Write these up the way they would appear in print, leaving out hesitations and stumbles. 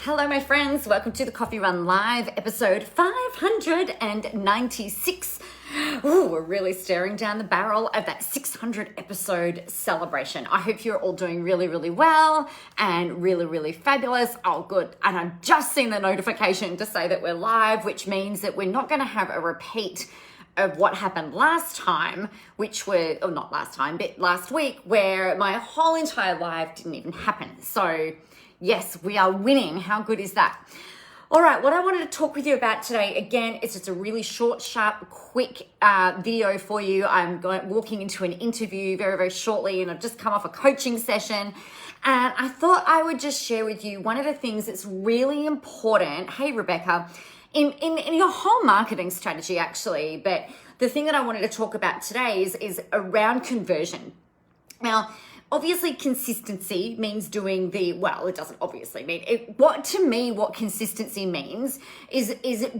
Hello, my friends. Welcome to the Coffee Run Live, episode 596. Ooh, we're really staring down the barrel of that 600 episode celebration. I hope you're all doing really, really well and really, really fabulous. Oh, good. And I've just seen the notification to say that we're live, which means that we're not going to have a repeat of what happened last time, which were, or not last time, but last week, where my whole entire live didn't even happen. So yes, we are winning. How good is that? All right, what I wanted to talk with you about today, again, it's just a really short, sharp, quick video for you. I'm walking into an interview very, very shortly, and I've just come off a coaching session. And I thought I would just share with you one of the things that's really important. Hey, Rebecca, in your whole marketing strategy, actually, but the thing that I wanted to talk about today is around conversion. Now, obviously, consistency means doing it doesn't obviously mean it. What consistency means is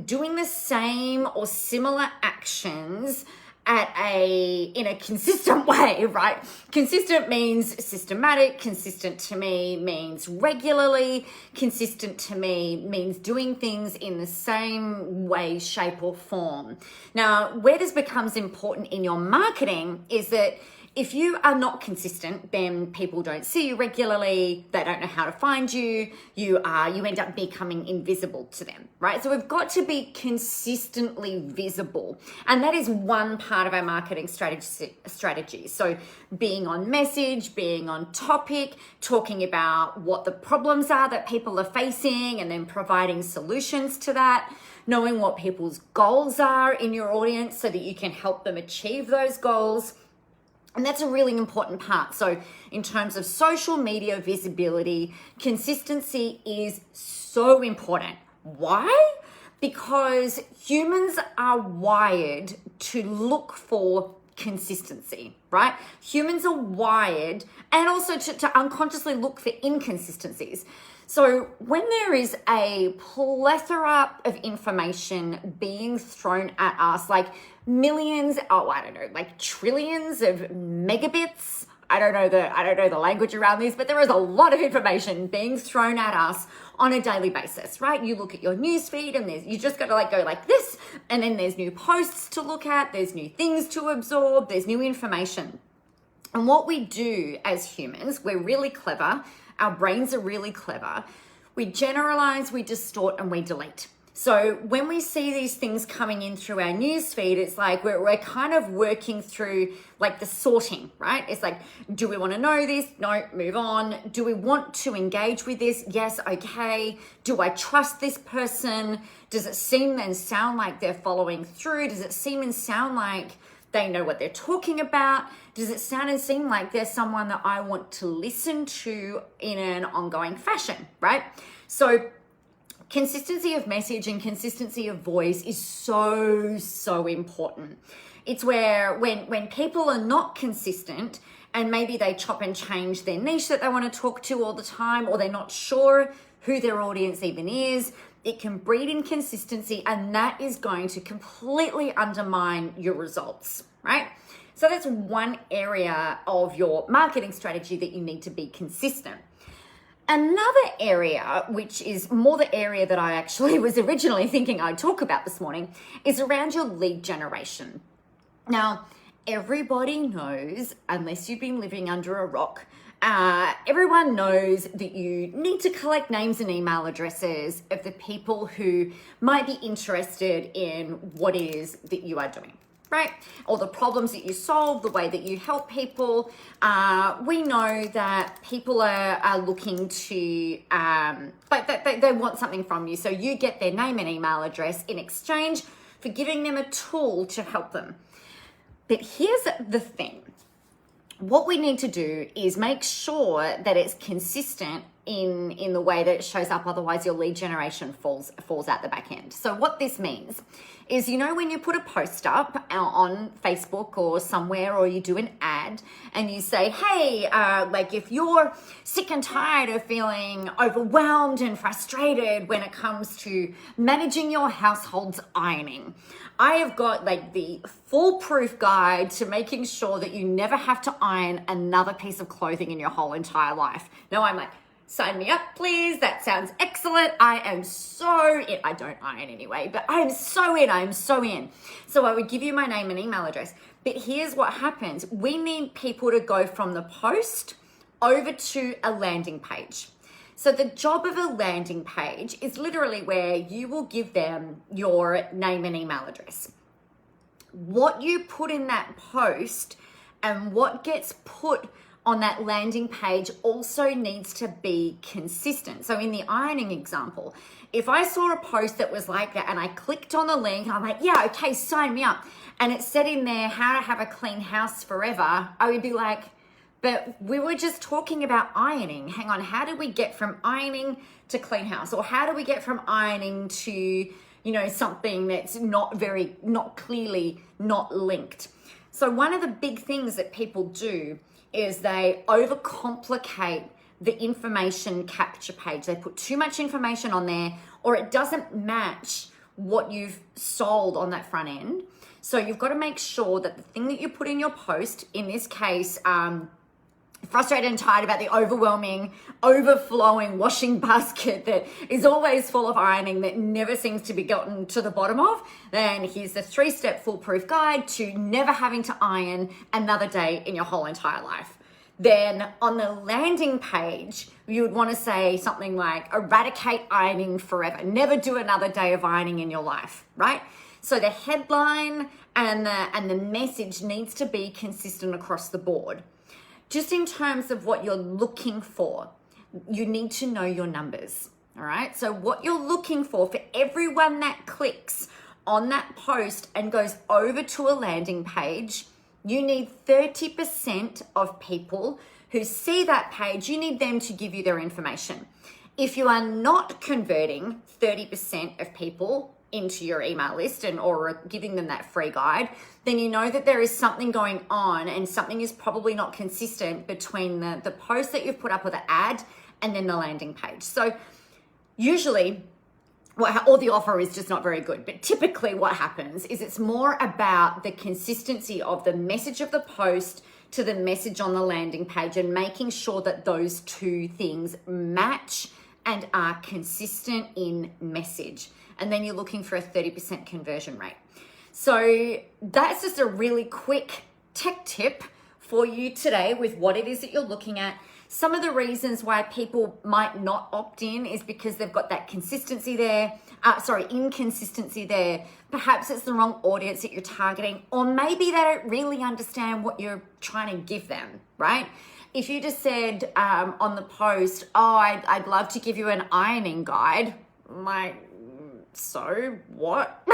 doing the same or similar actions in a consistent way, right? Consistent means systematic. Consistent to me means regularly. Consistent to me means doing things in the same way, shape, or form. Now, where this becomes important in your marketing is that if you are not consistent, then people don't see you regularly. They don't know how to find you. You end up becoming invisible to them, right? So we've got to be consistently visible. And that is one part of our marketing strategy. So being on message, being on topic, talking about what the problems are that people are facing, and then providing solutions to that, knowing what people's goals are in your audience so that you can help them achieve those goals. And that's a really important part. So in terms of social media visibility, consistency is so important. Why? Because humans are wired to look for consistency, right? Humans are wired and also to unconsciously look for inconsistencies. So when there is a plethora of information being thrown at us, like millions, like trillions of megabits, I don't know the language around this, but there is a lot of information being thrown at us on a daily basis, right? You look at your newsfeed and you just got to go like this, and then there's new posts to look at, there's new things to absorb, there's new information. And what we do as humans, we're really clever. Our brains are really clever. We generalize, we distort, and we delete. So when we see these things coming in through our newsfeed, it's like we're kind of working through like the sorting, right? It's like, do we want to know this? No, move on. Do we want to engage with this? Yes, okay. Do I trust this person? Does it seem and sound like they're following through? Does it seem and sound like they know what they're talking about? Does it sound and seem like they're someone that I want to listen to in an ongoing fashion, right? So consistency of message and consistency of voice is so, so important. It's where when people are not consistent and maybe they chop and change their niche that they want to talk to all the time, or they're not sure who their audience even is, it can breed inconsistency, and that is going to completely undermine your results, right? So that's one area of your marketing strategy that you need to be consistent. Another area, which is more the area that I actually was originally thinking I'd talk about this morning, is around your lead generation. Now, everybody knows, unless you've been living under a rock, everyone knows that you need to collect names and email addresses of the people who might be interested in what it is that you are doing, right? Or the problems that you solve, the way that you help people. We know that people are looking to, they want something from you. So you get their name and email address in exchange for giving them a tool to help them. But here's the thing. What we need to do is make sure that it's consistent in the way that it shows up. Otherwise, your lead generation falls out the back end. So what this means is, when you put a post up on Facebook or somewhere, or you do an ad and you say, hey, if you're sick and tired of feeling overwhelmed and frustrated when it comes to managing your household's ironing, I have got the foolproof guide to making sure that you never have to iron another piece of clothing in your whole entire life. No, I'm like, sign me up, please. That sounds excellent. I am so in. I don't iron anyway, but I am so in. I am so in. So I would give you my name and email address. But here's what happens. We need people to go from the post over to a landing page. So the job of a landing page is literally where you will give them your name and email address. What you put in that post and what gets put on that landing page also needs to be consistent. So in the ironing example, if I saw a post that was like that and I clicked on the link and I'm like, yeah, okay, sign me up, and it said in there how to have a clean house forever, I would be like, but we were just talking about ironing. Hang on, how do we get from ironing to clean house? Or how do we get from ironing to, something that's not clearly not linked? So one of the big things that people do is they overcomplicate the information capture page. They put too much information on there, or it doesn't match what you've sold on that front end. So you've got to make sure that the thing that you put in your post, in this case, frustrated and tired about the overflowing washing basket that is always full of ironing that never seems to be gotten to the bottom of, then here's the 3-step foolproof guide to never having to iron another day in your whole entire life. Then on the landing page, you would want to say something like, eradicate ironing forever. Never do another day of ironing in your life, right? So the headline and the message needs to be consistent across the board. Just in terms of what you're looking for, you need to know your numbers, all right? So what you're looking for everyone that clicks on that post and goes over to a landing page, you need 30% of people who see that page, you need them to give you their information. If you are not converting 30% of people into your email list or giving them that free guide, then you know that there is something going on and something is probably not consistent between the post that you've put up or the ad and then the landing page. So usually, or the offer is just not very good, but typically what happens is it's more about the consistency of the message of the post to the message on the landing page and making sure that those two things match and are consistent in message. And then you're looking for a 30% conversion rate. So that's just a really quick tech tip for you today with what it is that you're looking at. Some of the reasons why people might not opt in is because they've got that inconsistency there. Perhaps it's the wrong audience that you're targeting, or maybe they don't really understand what you're trying to give them, right? If you just said on the post, I'd love to give you an ironing guide, so what?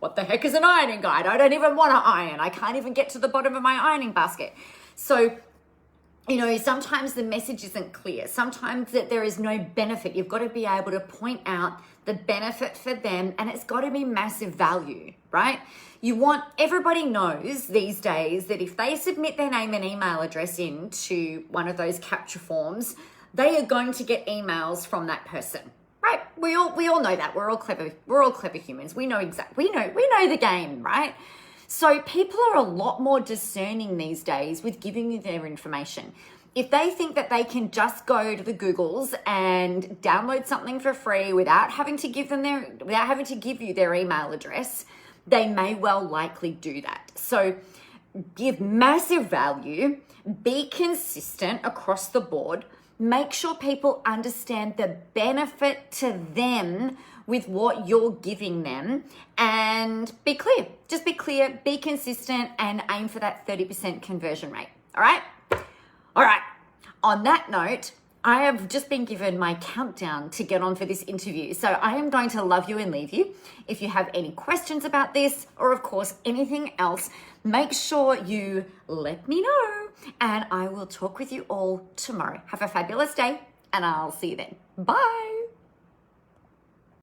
What the heck is an ironing guide? I don't even want to iron. I can't even get to the bottom of my ironing basket. So, sometimes the message isn't clear. Sometimes that there is no benefit. You've got to be able to point out the benefit for them, and it's got to be massive value, right? Everybody knows these days that if they submit their name and email address into one of those capture forms, they are going to get emails from that person. Right? We all know that. We're all clever humans. We know exactly. We know the game, right? So people are a lot more discerning these days with giving you their information. If they think that they can just go to the Googles and download something for free without having to give you their email address, they may well likely do that. So give massive value, be consistent across the board. Make sure people understand the benefit to them with what you're giving them, and be clear. Just be clear, be consistent, and aim for that 30% conversion rate. All right? All right. On that note, I have just been given my countdown to get on for this interview. So I am going to love you and leave you. If you have any questions about this, or of course anything else, make sure you let me know, and I will talk with you all tomorrow. Have a fabulous day, and I'll see you then. Bye.